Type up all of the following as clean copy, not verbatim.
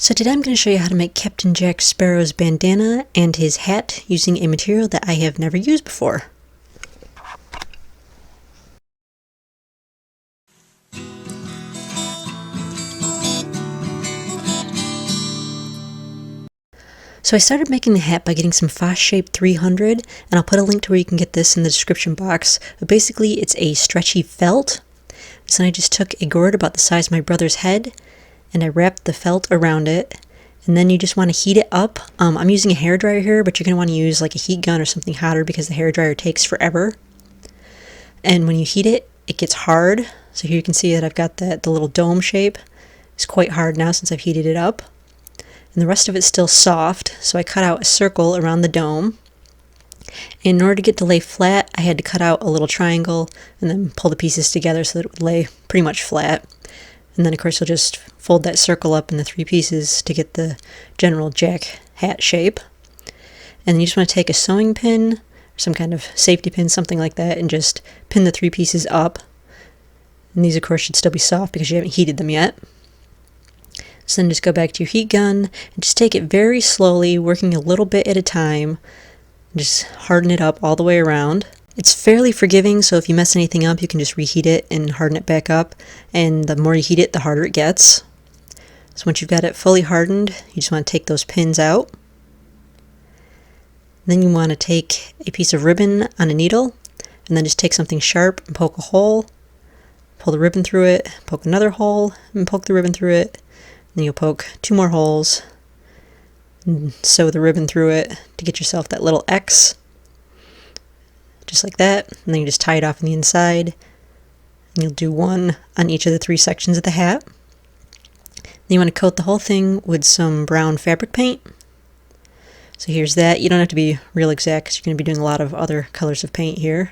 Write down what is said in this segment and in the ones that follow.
So today I'm going to show you how to make Captain Jack Sparrow's bandana and his hat using a material that I have never used before. So I started making the hat by getting some Fosshape 300, and I'll put a link to where you can get this in the description box. But basically it's a stretchy felt. So I just took a gourd about the size of my brother's head, and I wrapped the felt around it, and then you just want to heat it up. I'm using a hairdryer here, but you're going to want to use like a heat gun or something hotter because the hairdryer takes forever. And when you heat it, it gets hard. So here you can see that I've got the little dome shape. It's quite hard now since I've heated it up. And the rest of it's still soft, so I cut out a circle around the dome. And in order to get to lay flat, I had to cut out a little triangle and then pull the pieces together so that it would lay pretty much flat. And then of course you'll just fold that circle up into 3 pieces to get the general Jack hat shape. And then you just want to take a sewing pin, or some kind of safety pin, something like that, and just pin the 3 pieces up. And these of course should still be soft because you haven't heated them yet. So then just go back to your heat gun and just take it very slowly, working a little bit at a time. Just harden it up all the way around. It's fairly forgiving, so if you mess anything up, you can just reheat it and harden it back up. And the more you heat it, the harder it gets. So once you've got it fully hardened, you just want to take those pins out. Then you want to take a piece of ribbon on a needle, and then just take something sharp and poke a hole. Pull the ribbon through it, poke another hole, and poke the ribbon through it. Then you'll poke 2 more holes and sew the ribbon through it to get yourself that little X. Just like that. And then you just tie it off on the inside. And you'll do 1 on each of the 3 sections of the hat. Then you want to coat the whole thing with some brown fabric paint. So here's that. You don't have to be real exact because you're going to be doing a lot of other colors of paint here.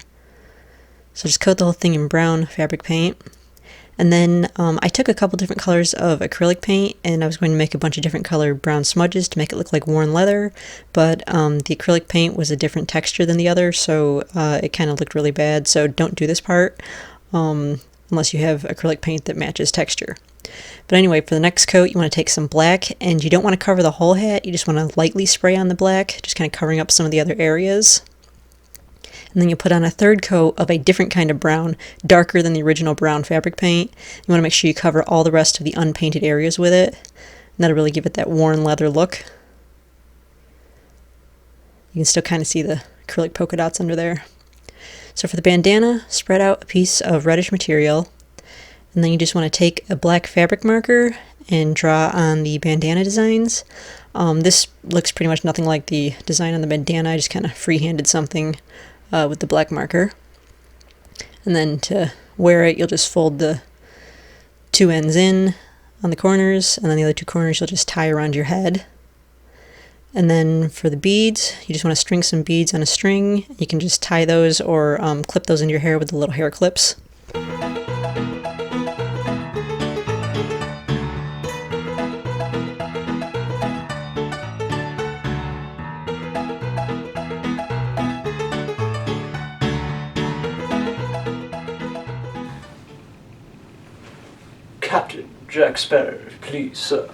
So just coat the whole thing in brown fabric paint. And then I took a couple different colors of acrylic paint, and I was going to make a bunch of different colored brown smudges to make it look like worn leather, but the acrylic paint was a different texture than the other, so it kind of looked really bad, so don't do this part unless you have acrylic paint that matches texture. But anyway, for the next coat, you want to take some black, and you don't want to cover the whole hat, you just want to lightly spray on the black, just kind of covering up some of the other areas. And then you'll put on a 3rd coat of a different kind of brown, darker than the original brown fabric paint. You want to make sure you cover all the rest of the unpainted areas with it. And that'll really give it that worn leather look. You can still kind of see the acrylic polka dots under there. So for the bandana, spread out a piece of reddish material. And then you just want to take a black fabric marker and draw on the bandana designs. This looks pretty much nothing like the design on the bandana. I just kind of freehanded something with the black marker. And then to wear it, you'll just fold the 2 ends in on the corners, and then the other 2 corners you'll just tie around your head. And then for the beads, you just want to string some beads on a string. You can just tie those or clip those into your hair with the little hair clips. Captain Jack Sparrow, please, sir.